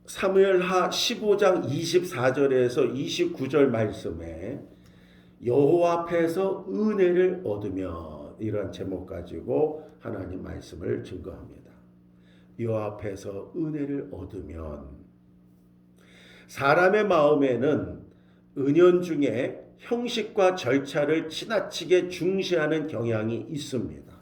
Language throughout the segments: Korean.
사무엘하 15장 24절에서 29절 말씀에 여호와 앞에서 은혜를 얻으면, 이러한 제목 가지고 하나님 말씀을 증거합니다. 여호와 앞에서 은혜를 얻으면, 사람의 마음에는 은연중에 형식과 절차를 지나치게 중시하는 경향이 있습니다.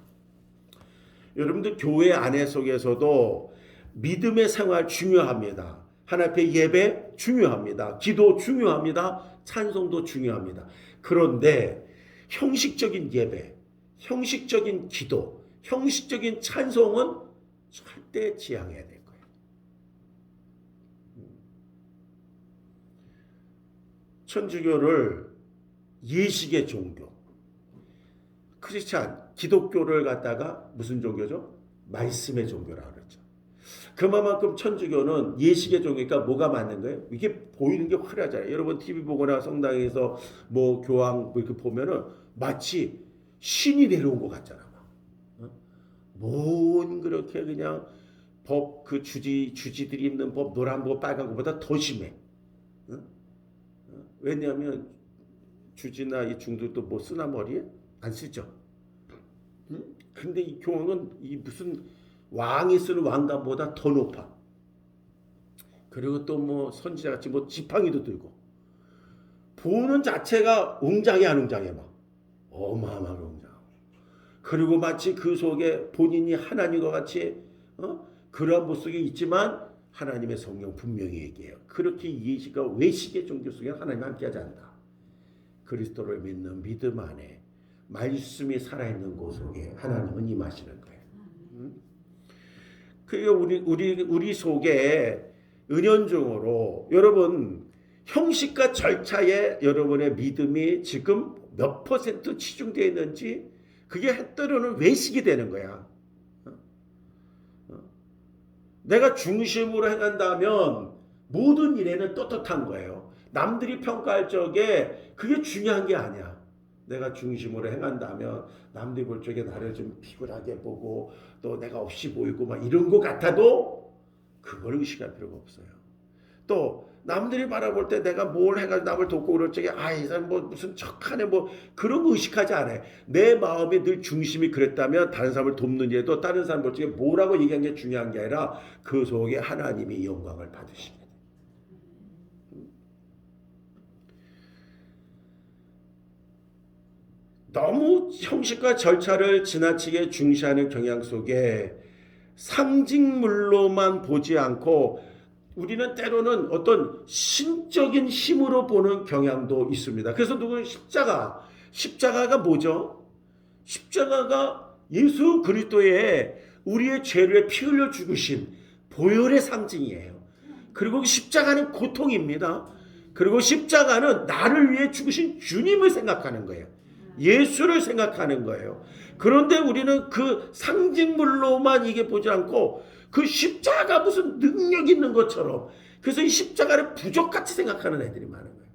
여러분들 교회 안에 속에서도 믿음의 생활 중요합니다. 하나님 앞에 예배 중요합니다. 기도 중요합니다. 찬송도 중요합니다. 그런데 형식적인 예배, 형식적인 기도, 형식적인 찬송은 절대 지양해야 될 거예요. 천주교를 예식의 종교, 크리스찬, 기독교를 갖다가 무슨 종교죠? 말씀의 종교라고 그러죠. 그만큼 천주교는 예식의 종이니까 뭐가 맞는 거예요? 이게 보이는 게 화려하잖아요. 여러분 TV 보거나 성당에서 뭐 교황 이렇게 보면은 마치 신이 내려온 것 같잖아. 뭔 그렇게 그냥 법, 그 주지들이 입는 법, 노란 거, 빨간 거보다 더 심해. 왜냐하면 주지나 이 중들도 뭐 쓰나 머리에? 안 쓰죠. 근데 이 교황은 이 무슨 왕이 쓰는 왕관보다 더 높아. 그리고 또 뭐 선지자같이 뭐 지팡이도 들고. 보는 자체가 웅장해 안 웅장해 막. 어마어마하게 웅장하고. 그리고 마치 그 속에 본인이 하나님과 같이 그런 모습이 있지만 하나님의 성령 분명히 얘기해요. 그렇게 예식과 외식의 종교 속에 하나님 함께하지 않는다. 그리스도를 믿는 믿음 안에 말씀이 살아있는 곳 속에 하나님은 임하시는 거예요. 그게 우리 속에 은연중으로 여러분 형식과 절차에 여러분의 믿음이 지금 몇 퍼센트 치중되어 있는지 그게 때로는 외식이 되는 거야. 내가 중심으로 행한다면 모든 일에는 떳떳한 거예요. 남들이 평가할 적에 그게 중요한 게 아니야. 내가 중심으로 행한다면 남들이 볼 적에 나를 좀 피곤하게 보고 또 내가 없이 보이고 막 이런 것 같아도 그걸 의식할 필요가 없어요. 또 남들이 바라볼 때 내가 뭘 해가지고 남을 돕고 그럴 적에 이 사람 뭐 무슨 척하네 뭐 그런 거 의식하지 않아요. 내 마음이 늘 중심이 그랬다면 다른 사람을 돕는 일도 다른 사람 볼 적에 뭐라고 얘기한 게 중요한 게 아니라 그 속에 하나님이 영광을 받으십니다. 너무 형식과 절차를 지나치게 중시하는 경향 속에 상징물로만 보지 않고 우리는 때로는 어떤 신적인 힘으로 보는 경향도 있습니다. 그래서 십자가가 뭐죠? 십자가가 예수 그리스도의 우리의 죄를 피 흘려 죽으신 보혈의 상징이에요. 그리고 십자가는 고통입니다. 그리고 십자가는 나를 위해 죽으신 주님을 생각하는 거예요. 예수를 생각하는 거예요. 그런데 우리는 그 상징물로만 이게 보지 않고 그 십자가 무슨 능력 있는 것처럼, 그래서 이 십자가를 부족같이 생각하는 애들이 많은 거예요.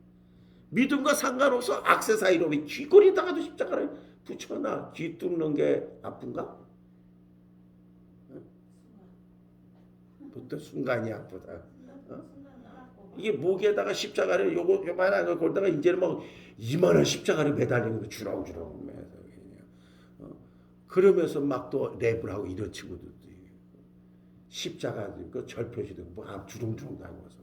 믿음과 상관없어 액세서리로 귀걸이다가도 십자가를 붙여놔. 귀 뚫는 게 아픈가? 부터 순간이 아프다. 이게 목에다가 십자가를 요만한 걸 걸다가 이제는 막 이만한 십자가를 매달리는 거 주렁주렁 그러면서 막 또 랩을 하고 이런 친구들도 십자가 그 절표시도 뭐 주렁주렁 다니면서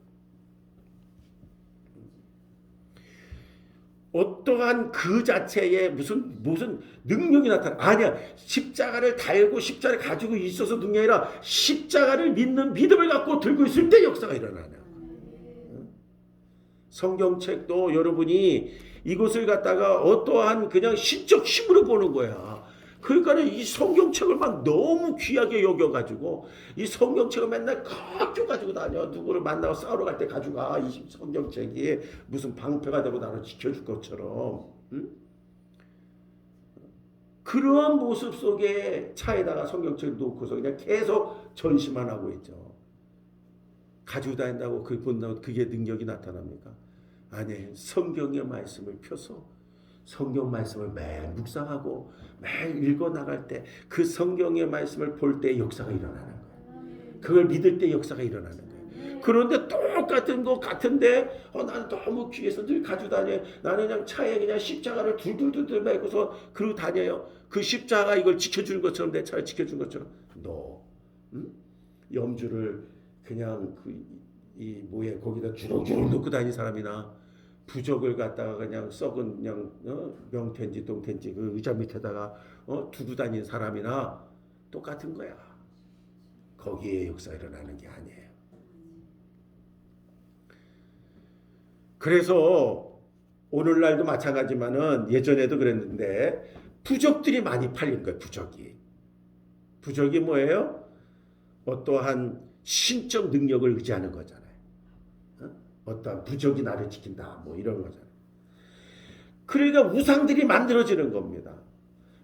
어떠한 그 자체에 무슨 능력이 나타나. 아니야. 십자가를 달고 십자가를 가지고 있어서 능력이 아니라 십자가를 믿는 믿음을 갖고 들고 있을 때 역사가 일어나냐. 성경책도 여러분이 이것을 갖다가 어떠한 그냥 신적 힘으로 보는 거야. 그러니까 이 성경책을 막 너무 귀하게 여겨가지고 이 성경책을 맨날 가지고 다녀. 누구를 만나고 싸우러 갈 때 가져가. 이 성경책이 무슨 방패가 되고 나를 지켜줄 것처럼. 응? 그러한 모습 속에 차에다가 성경책을 놓고서 그냥 계속 전시만 하고 있죠. 가지고 다닌다고 그게 본다고 그게 능력이 나타납니까? 아니, 성경의 말씀을 펴서 성경 말씀을 매일 묵상하고 매일 읽어 나갈 때 그 성경의 말씀을 볼 때 역사가 일어나는 거예요. 그걸 믿을 때 역사가 일어나는 거예요. 그런데 똑같은 거 같은데 나는 너무 귀해서 늘 가지고 다녀요. 나는 그냥 차에 그냥 십자가를 둘둘둘 메고서 그러고 다녀요. 그 십자가 이걸 지켜주는 것처럼 내 차를 지켜주는 것처럼 너 응? 염주를 그냥 이 뭐에 거기다 주렁주렁 놓고 다니는 사람이나 부적을 갖다가 그냥 썩은 그냥 명태인지 동태인지 그 의자 밑에다가 두고 다니는 사람이나 똑같은 거야. 거기에 역사 일어나는 게 아니에요. 그래서 오늘날도 마찬가지지만은 예전에도 그랬는데 부적들이 많이 팔린 거예요. 부적이 뭐예요? 어떠한 신적 능력을 의지하는 거잖아요. 어떠한 부적이 나를 지킨다 뭐 이런 거잖아요. 그러니까 우상들이 만들어지는 겁니다.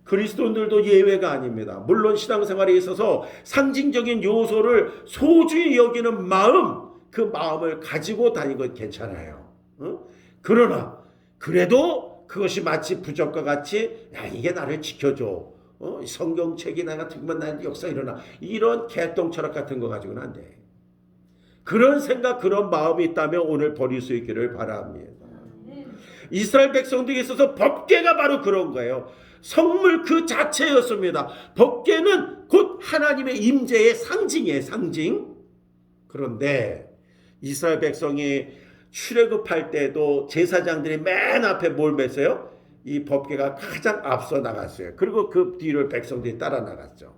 그리스도인들도 예외가 아닙니다. 물론 신앙생활에 있어서 상징적인 요소를 소중히 여기는 마음, 그 마음을 가지고 다니는 건 괜찮아요. 그러나 그래도 그것이 마치 부적과 같이 야 이게 나를 지켜줘. 성경책이 나 같은 것만 나한테 역사 일어나. 이런 개똥 철학 같은 거 가지고는 안 돼. 그런 생각, 그런 마음이 있다면 오늘 버릴 수 있기를 바랍니다. 이스라엘 백성들에게 있어서 법궤가 바로 그런 거예요. 성물 그 자체였습니다. 법궤는 곧 하나님의 임재의 상징이에요. 상징. 그런데 이스라엘 백성이 출애굽할 때도 제사장들이 맨 앞에 뭘 맸어요? 이 법궤가 가장 앞서 나갔어요. 그리고 그 뒤를 백성들이 따라 나갔죠.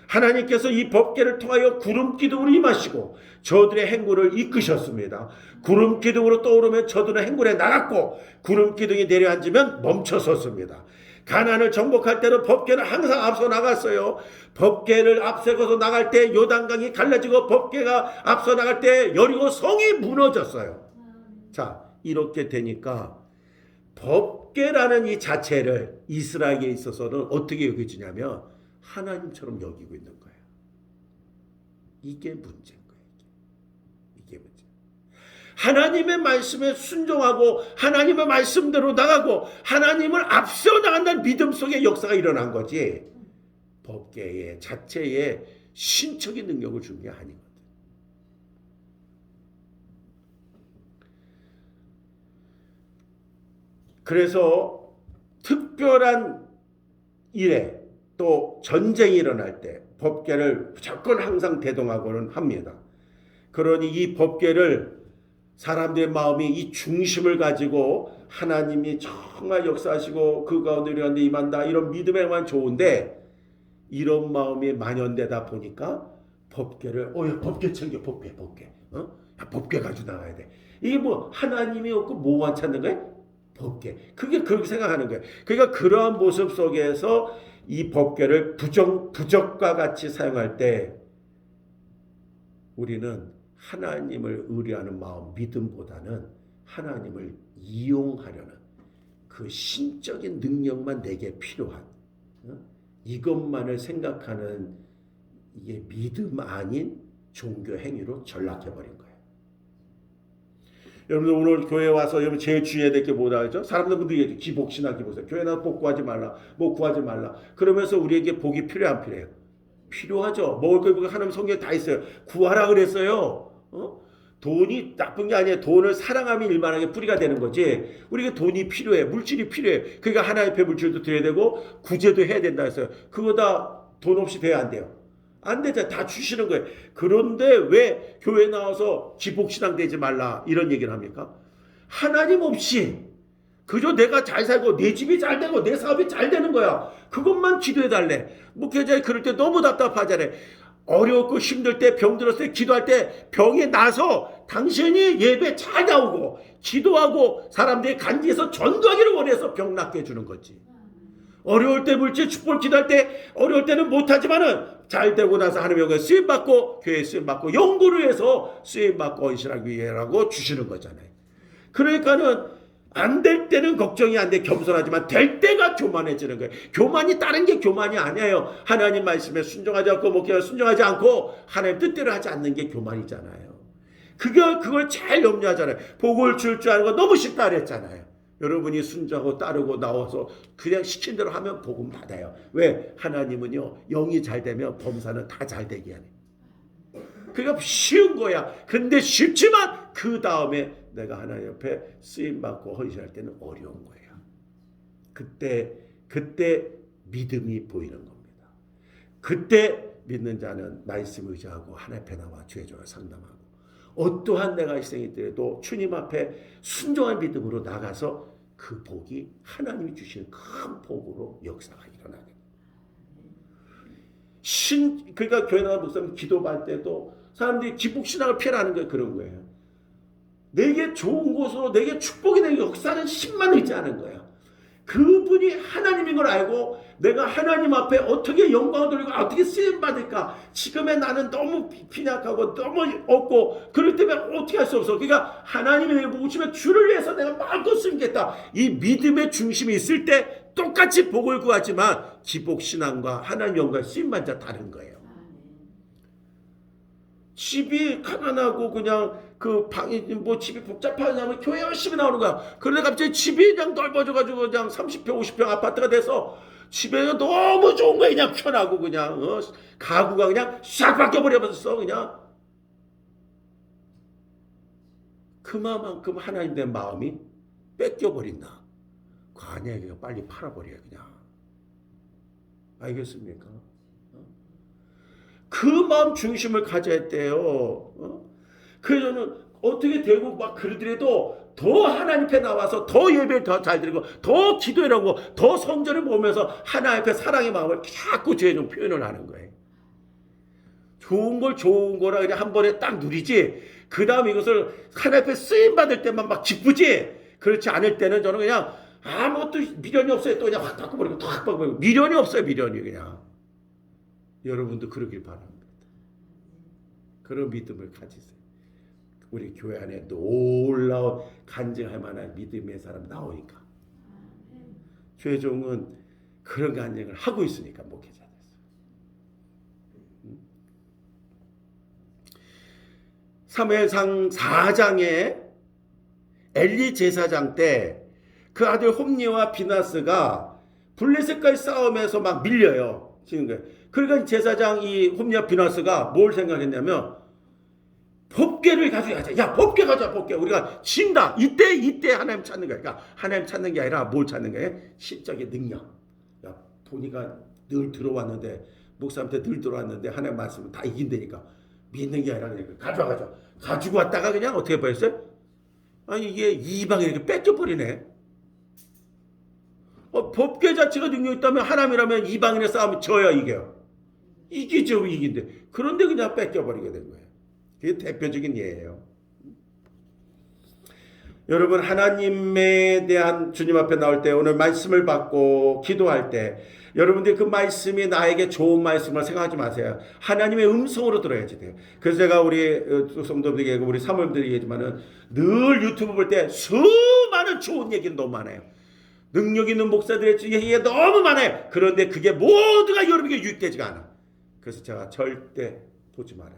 하나님께서 이 법궤를 통하여 구름 기둥으로 임하시고 저들의 행군을 이끄셨습니다. 구름 기둥으로 떠오르면 저들은 행군에 나갔고 구름 기둥이 내려앉으면 멈춰섰습니다. 가나안을 정복할 때는 법궤는 항상 앞서 나갔어요. 법궤를 앞세워서 나갈 때 요단강이 갈라지고 법궤가 앞서 나갈 때 여리고 성이 무너졌어요. 자, 이렇게 되니까 법궤라는 이 자체를 이스라엘에 있어서는 어떻게 여겨지냐면 하나님처럼 여기고 있는 거예요. 이게 문제인 거예요. 이게 문제. 하나님의 말씀에 순종하고 하나님의 말씀대로 나가고 하나님을 앞서 나간다는 믿음 속에 역사가 일어난 거지. 법궤의 자체의 신적인 능력을 준 게 아니거든. 그래서 특별한 일에 또 전쟁이 일어날 때 법궤를 무조건 항상 대동하고는 합니다. 그러니 이 법궤를 사람들의 마음이 이 중심을 가지고 하나님이 정말 역사하시고 그 가운데 우리한테 임한다 이런 믿음에만 좋은데 이런 마음이 만연되다 보니까 법궤를 법궤 챙겨 법궤 법궤 가지고 나가야 돼. 이게 뭐 하나님이 없고 뭐만 찾는 거예요? 법궤. 그게 그렇게 생각하는 거예요. 그러니까 그러한 모습 속에서 이 법궤를 부적과 같이 사용할 때 우리는 하나님을 의뢰하는 마음, 믿음보다는 하나님을 이용하려는 그 신적인 능력만 내게 필요한 이것만을 생각하는 이게 믿음 아닌 종교 행위로 전락해버린 거예요. 여러분들 오늘 교회 와서 여러분 제일 주의해야 될 게 뭐다 그죠? 사람들 얘기 기복신앙 기복신앙 교회 나와 복 구하지 말라 뭐 구하지 말라 그러면서 우리에게 복이 필요해 안 필요해요? 필요하죠. 먹을 거 하나님 성경에 다 있어요. 구하라 그랬어요. 돈이 나쁜 게 아니에요. 돈을 사랑하면 일만하게 뿌리가 되는 거지. 우리가 돈이 필요해. 물질이 필요해. 그러니까 하나님 앞에 물질도 드려야 되고 구제도 해야 된다 했어요. 그거 다 돈 없이 돼야 안 돼요. 안 되죠. 다 주시는 거예요. 그런데 왜 교회 나와서 기복신앙 되지 말라 이런 얘기를 합니까? 하나님 없이 그저 내가 잘 살고 내 집이 잘 되고 내 사업이 잘 되는 거야. 그것만 기도해달래. 목회자에 그럴 때 너무 답답하잖아요. 어렵고 힘들 때 병들었을 때 기도할 때 병이 나서 당신이 예배 잘 나오고 기도하고 사람들이 간지에서 전도하기를 원해서 병 낫게 해주는 거지. 어려울 때 물질 축복을 기도할 때 어려울 때는 못하지만은 잘 되고 나서 하나님의 쓰임받고 교회에 쓰임받고 연구를 해서 쓰임받고 언신하기 위해라고 주시는 거잖아요. 그러니까는 안 될 때는 걱정이 안 돼 겸손하지만 될 때가 교만해지는 거예요. 교만이 다른 게 교만이 아니에요. 하나님 말씀에 순종하지 않고 목회에 순종하지 않고 하나님 뜻대로 하지 않는 게 교만이잖아요. 그걸 잘 염려하잖아요. 복을 줄 아는 거 너무 쉽다 그랬잖아요. 여러분이 순종하고 따르고 나와서 그냥 시킨 대로 하면 복음 받아요. 왜? 하나님은요 영이 잘 되면 범사는 다 잘 되게 하네. 그게 쉬운 거야. 근데 쉽지만 그 다음에 내가 하나님 옆에 쓰임받고 헌신할 때는 어려운 거예요. 그때 믿음이 보이는 겁니다. 그때 믿는 자는 말씀 의지하고 하나님 앞에 나와 주의 종을 상담하고 어떠한 내가 희생이 있더라도 주님 앞에 순종한 믿음으로 나가서 그 복이 하나님이 주시는 큰 복으로 역사가 일어나게. 그러니까 교회 나가 목사님 기도할 때도 사람들이 기복신앙을 피하는 게 그런 거예요. 내게 좋은 곳으로 내게 축복이 되는 역사는 힘만 의지하는 거예요. 그분이 하나님인 걸 알고 내가 하나님 앞에 어떻게 영광을 돌리고 어떻게 쓰임 받을까? 지금의 나는 너무 빈약하고 너무 없고 그럴 때면 어떻게 할 수 없어. 그러니까 하나님이 내게 보고 주면 주를 위해서 내가 마음껏 쓰겠다. 이 믿음의 중심이 있을 때 똑같이 복을 구하지만 기복신앙과 하나님 영광 쓰임 받는 자 다른 거예요. 집이 가난하고 그냥 그 방이 뭐 집이 복잡하냐면 교회 열심히 나오는 거야. 그런데 갑자기 집이 그냥 넓어져가지고 그냥 30평 50평 아파트가 돼서 집에 너무 좋은 거야. 그냥 편하고 그냥 가구가 그냥 싹 바뀌어버려버렸어. 그냥 그만큼 하나님 된 마음이 뺏겨버린다. 관여에게 빨리 팔아버려요. 그냥 알겠습니까? 그 마음 중심을 가져야 했대요. 그래서 저는 어떻게 되고 막 그러더라도 더 하나님 앞에 나와서 더 예배를 더 잘 드리고 더 기도하고 더 성전을 보면서 하나님 앞에 사랑의 마음을 자꾸 주의 좀 표현을 하는 거예요. 좋은 걸 좋은 거라 그냥 한 번에 딱 누리지. 그 다음 이것을 하나님 앞에 쓰임 받을 때만 막 기쁘지. 그렇지 않을 때는 저는 그냥 아무것도 미련이 없어요. 또 그냥 확 바꿔버리고 또 확 바꿔버리고 미련이 없어요. 미련이 그냥. 여러분도 그러길 바랍니다. 그런 믿음을 가지세요. 우리 교회 안에 놀라운 간증할 만한 믿음의 사람 나오니까. 최종은 그런 간증을 하고 있으니까 목회자 됐어요. 사무엘상 4장에 엘리 제사장 때 그 아들 홈리와 비나스가 블레셋과의 싸움에서 막 밀려요. 그러니까 제사장 이 홈리와 비나스가 뭘 생각했냐면 법궤를 가지고 가자. 야, 법궤 가자, 법궤. 우리가 진다. 이때 하나님 찾는 거야. 그러니까 하나님 찾는 게 아니라 뭘 찾는 거야? 실적의 능력. 야, 보니까 늘 들어왔는데 목사한테 늘 들어왔는데 하나님 말씀은 다 이긴다니까. 믿는 게 아니라 그냥 가져와. 가지고 왔다가 그냥 어떻게 버렸어요? 아니 이게 이방에 이렇게 뺏겨버리네. 법궤 자체가 능력이 있다면 하나님이라면 이방인의 싸움이 져야 이겨요. 이기죠, 이긴데. 그런데 그냥 뺏겨버리게 된 거예요. 그게 대표적인 예예요. 여러분 하나님에 대한 주님 앞에 나올 때 오늘 말씀을 받고 기도할 때 여러분들이 그 말씀이 나에게 좋은 말씀을 생각하지 마세요. 하나님의 음성으로 들어야지 돼요. 그래서 제가 우리 성도들에게 우리 사모님들에게 얘기하지만은 늘 유튜브 볼 때 수많은 좋은 얘기는 너무 많아요. 능력 있는 목사들의 얘기가 너무 많아요. 그런데 그게 모두가 여러분에게 유익되지가 않아. 그래서 제가 절대 보지 마라.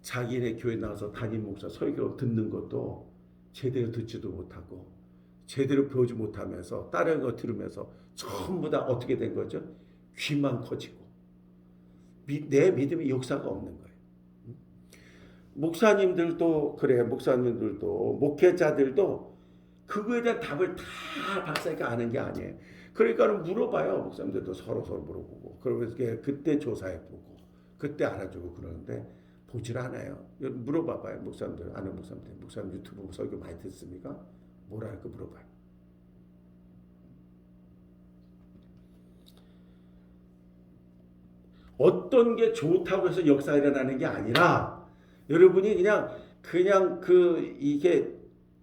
자기네 교회 나와서 담임 목사 설교 듣는 것도 제대로 듣지도 못하고 제대로 배우지 못하면서 다른 거 들으면서 전부 다 어떻게 된 거죠? 귀만 커지고 내 믿음의 역사가 없는 거예요. 목사님들도 그래. 목사님들도 목회자들도 그거에 대한 답을 다 박사가 아는 게 아니에요. 그러니까 물어봐요. 목사님들도 서로 물어보고 그러면서 그때 조사해보고 그때 알아주고 그러는데 보질 않아요. 물어봐봐요. 목사님들 아는 목사님 유튜브 설교 많이 듣습니까? 뭐라 할까 물어봐요. 어떤 게 좋다고 해서 역사가 일어나는 게 아니라 여러분이 그냥 이게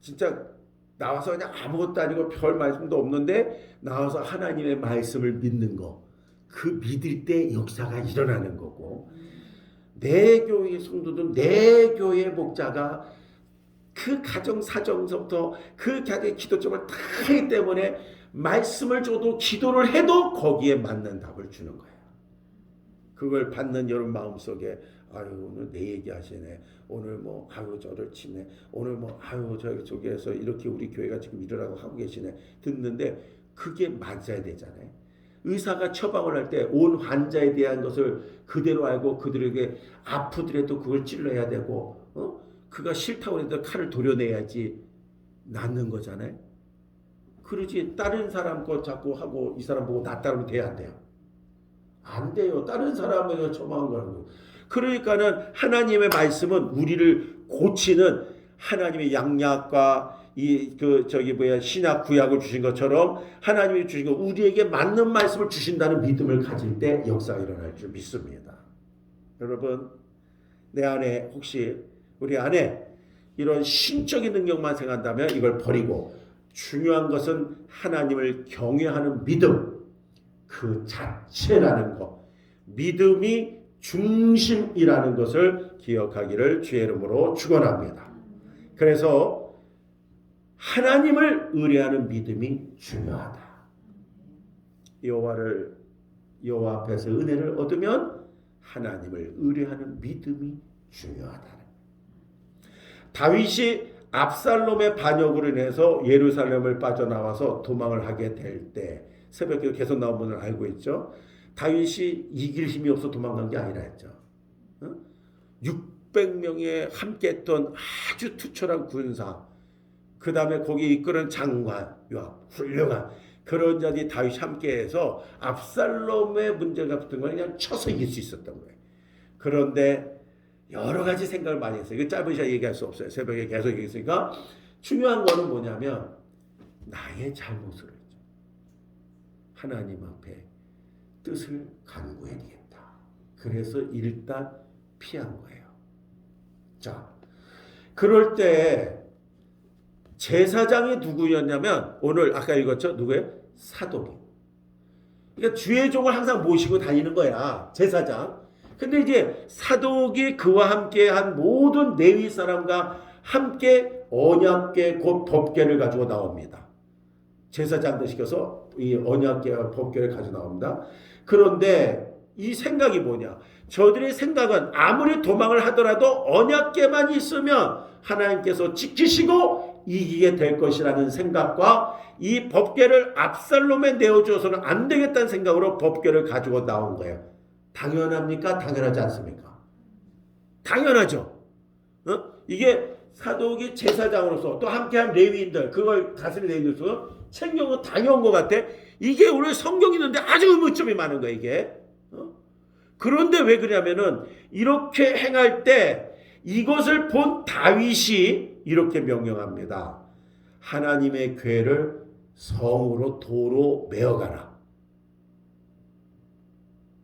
진짜 나와서 그냥 아무것도 아니고 별 말씀도 없는데 나와서 하나님의 말씀을 믿는 거. 그 믿을 때 역사가 일어나는 거고 내 교회 성도들 내 교회 목자가 그 가정 사정서부터 그 자기 기도점을 다 하기 때문에 말씀을 줘도 기도를 해도 거기에 맞는 답을 주는 거예요. 그걸 받는 여러분 마음속에 아유 오늘 내 얘기 하시네. 오늘 뭐 아유 저를 치네. 오늘 뭐 아유 저기에서 이렇게 우리 교회가 지금 이러라고 하고 계시네. 듣는데 그게 맞아야 되잖아요. 의사가 처방을 할 때 온 환자에 대한 것을 그대로 알고 그들에게 아프더라도 그걸 찔러야 되고 그가 싫다고 해도 칼을 도려내야지 낫는 거잖아요. 그러지 다른 사람 거 자꾸 하고 이 사람 보고 낫다면 돼야 안 돼요? 안 돼요. 다른 사람에게 처방한 거라고. 그러니까는 하나님의 말씀은 우리를 고치는 하나님의 양약과 신약 구약을 주신 것처럼 하나님이 주신 거 우리에게 맞는 말씀을 주신다는 믿음을 가질 때 역사가 일어날 줄 믿습니다. 여러분, 내 안에 혹시 우리 안에 이런 신적인 능력만 생각한다면 이걸 버리고 중요한 것은 하나님을 경외하는 믿음 그 자체라는 것, 믿음이 중심이라는 것을 기억하기를 주의 이름으로 축원합니다. 그래서 하나님을 의뢰하는 믿음이 중요하다. 여호와 앞에서 은혜를 얻으면 하나님을 의뢰하는 믿음이 중요하다. 다윗이 압살롬의 반역으로 인해서 예루살렘을 빠져나와서 도망을 하게 될 때 새벽기도 계속 나온 분을 알고 있죠. 다윗이 이길 힘이 없어 도망간 게 아니라 했죠. 600명에 함께했던 아주 투철한 군사, 그 다음에 거기 이끄는 장관, 훌륭한 그런 자들이 다윗이 함께해서 압살롬의 문제가 붙은 건 그냥 쳐서 이길 수 있었던 거예요. 그런데 여러 가지 생각을 많이 했어요. 이거 짧은 시간에 얘기할 수 없어요. 새벽에 계속 얘기했으니까 중요한 거는 뭐냐면 나의 잘못을 했죠. 하나님 앞에 뜻을 간구해야 되겠다. 그래서 일단 피한 거예요. 자, 그럴 때 제사장이 누구였냐면 오늘 아까 읽었죠? 누구예요? 사독이. 그러니까 주의 종을 항상 모시고 다니는 거야. 제사장. 근데 이제 사독이 그와 함께 한 모든 레위 사람과 함께 언약궤 곧 법궤를 가지고 나옵니다. 제사장들 시켜서 이 언약궤와 법궤를 가지고 나옵니다. 그런데 이 생각이 뭐냐? 저들의 생각은 아무리 도망을 하더라도 언약궤만 있으면 하나님께서 지키시고 이기게 될 것이라는 생각과 이 법궤를 압살롬에 내어주어서는 안 되겠다는 생각으로 법궤를 가지고 나온 거예요. 당연합니까? 당연하지 않습니까? 당연하죠. 이게 사독이 제사장으로서 또 함께한 레위인들 그걸 다스리는 레위인들로서 챙겨온 건 당연한 것 같아. 이게 오늘 성경이 있는데 아주 의문점이 많은 거야 이게. 그런데 왜 그러냐면은 이렇게 행할 때 이것을 본 다윗이 이렇게 명령합니다. 하나님의 궤를 성으로 도로 메어가라.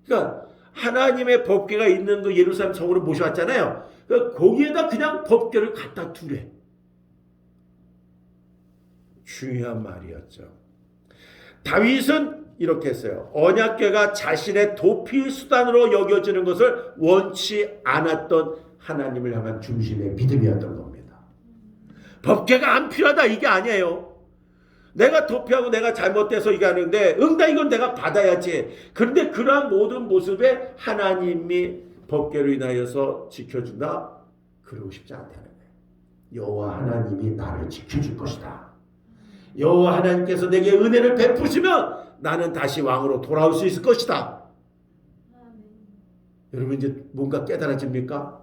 그러니까 하나님의 법궤가 있는 그 예루살렘 성으로 모셔왔잖아요. 그러니까 거기에다 그냥 법궤를 갖다 두래. 중요한 말이었죠. 다윗은 이렇게 했어요. 언약궤가 자신의 도피 수단으로 여겨지는 것을 원치 않았던 하나님을 향한 중심의 믿음이었던 겁니다. 법궤가 안 필요하다 이게 아니에요. 내가 도피하고 내가 잘못돼서 이게 하는데 응다 이건 내가 받아야지. 그런데 그러한 모든 모습에 하나님이 법궤로 인하여서 지켜준다? 그러고 싶지 않다는 거예요. 여호와 하나님이 나를 지켜줄 것이다. 여호와 하나님께서 내게 은혜를 베푸시면 나는 다시 왕으로 돌아올 수 있을 것이다. 여러분 이제 뭔가 깨달아집니까?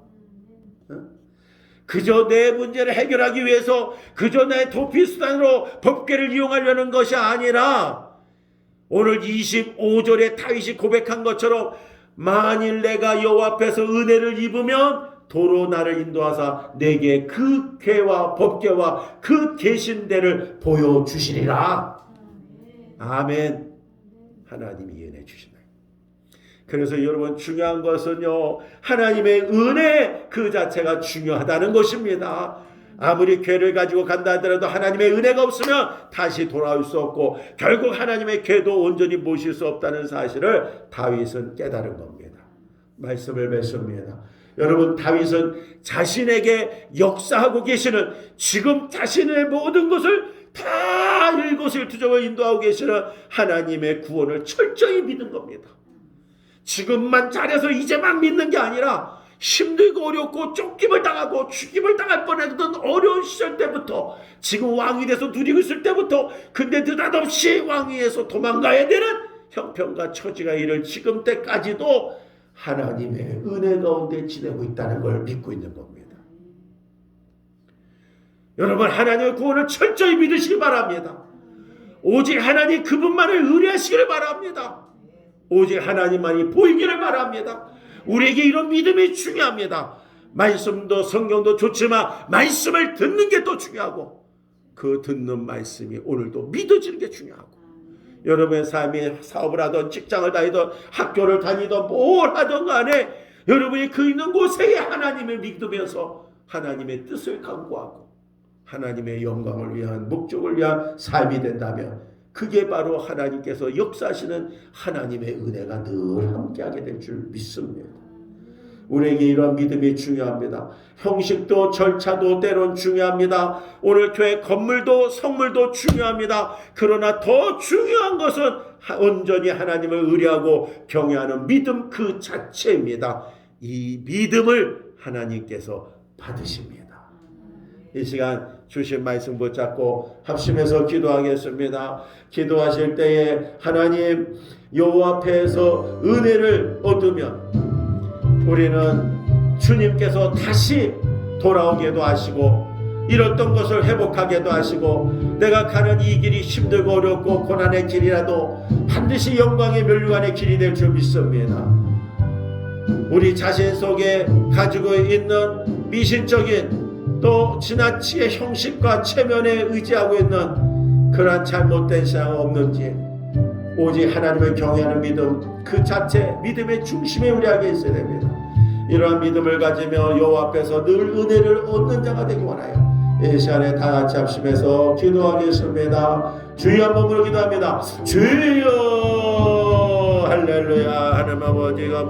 그저 내 문제를 해결하기 위해서 그저 내 도피 수단으로 법궤를 이용하려는 것이 아니라 오늘 25절에 다윗이 고백한 것처럼 만일 내가 여호와 앞에서 은혜를 입으면 도로 나를 인도하사 내게 그 궤와 법궤와 그 계신 데를 보여주시리라. 아멘. 하나님이 은혜 주시나요? 그래서 여러분 중요한 것은요, 하나님의 은혜 그 자체가 중요하다는 것입니다. 아무리 궤를 가지고 간다 하더라도 하나님의 은혜가 없으면 다시 돌아올 수 없고 결국 하나님의 궤도 온전히 모실 수 없다는 사실을 다윗은 깨달은 겁니다. 말씀을 맺습니다. 여러분 다윗은 자신에게 역사하고 계시는 지금 자신의 모든 것을 다 일곳을 투정을 인도하고 계시는 하나님의 구원을 철저히 믿은 겁니다. 지금만 잘해서 이제 막 믿는 게 아니라 힘들고 어렵고 쫓김을 당하고 죽임을 당할 뻔했던 어려운 시절 때부터 지금 왕이 돼서 누리고 있을 때부터 근데 느닷없이 왕위에서 도망가야 되는 형편과 처지가 이를 지금 때까지도 하나님의 은혜 가운데 지내고 있다는 걸 믿고 있는 겁니다. 여러분, 하나님의 구원을 철저히 믿으시기 바랍니다. 오직 하나님 그분만을 의뢰하시기를 바랍니다. 오직 하나님만이 보이기를 바랍니다. 우리에게 이런 믿음이 중요합니다. 말씀도 성경도 좋지만 말씀을 듣는 게 더 중요하고, 그 듣는 말씀이 오늘도 믿어지는 게 중요하고, 여러분의 삶이 사업을 하던 직장을 다니던 학교를 다니던 뭘 하던 간에 여러분이 그 있는 곳에 하나님을 믿으면서 하나님의 뜻을 강구하고 하나님의 영광을 위한 목적을 위한 삶이 된다면, 그게 바로 하나님께서 역사하시는 하나님의 은혜가 늘 함께하게 될 줄 믿습니다. 우리에게 이런 믿음이 중요합니다. 형식도 절차도 때론 중요합니다. 오늘 교회 건물도 성물도 중요합니다. 그러나 더 중요한 것은 온전히 하나님을 의뢰하고 경외하는 믿음 그 자체입니다. 이 믿음을 하나님께서 받으십니다. 이 시간 주신 말씀 붙잡고 합심해서 기도하겠습니다. 기도하실 때에 하나님 여호와 앞에서 은혜를 얻으면 우리는 주님께서 다시 돌아오게도 하시고 잃었던 것을 회복하게도 하시고, 내가 가는 이 길이 힘들고 어렵고 고난의 길이라도 반드시 영광의 멸류관의 길이 될 줄 믿습니다. 우리 자신 속에 가지고 있는 미신적인 또 지나치게 형식과 체면에 의지하고 있는 그러한 잘못된 신앙은 없는지, 오직 하나님을 경외하는 믿음 그 자체, 믿음의 중심에 우리에게 있어야 됩니다. 이러한 믿음을 가지며 여호와 앞에서 늘 은혜를 얻는 자가 되기 원하여 이 시간에 다 같이 합심해서 기도하겠습니다. 주여 한번 부르기도 합니다. 주여 할렐루야. 하나님 아버지가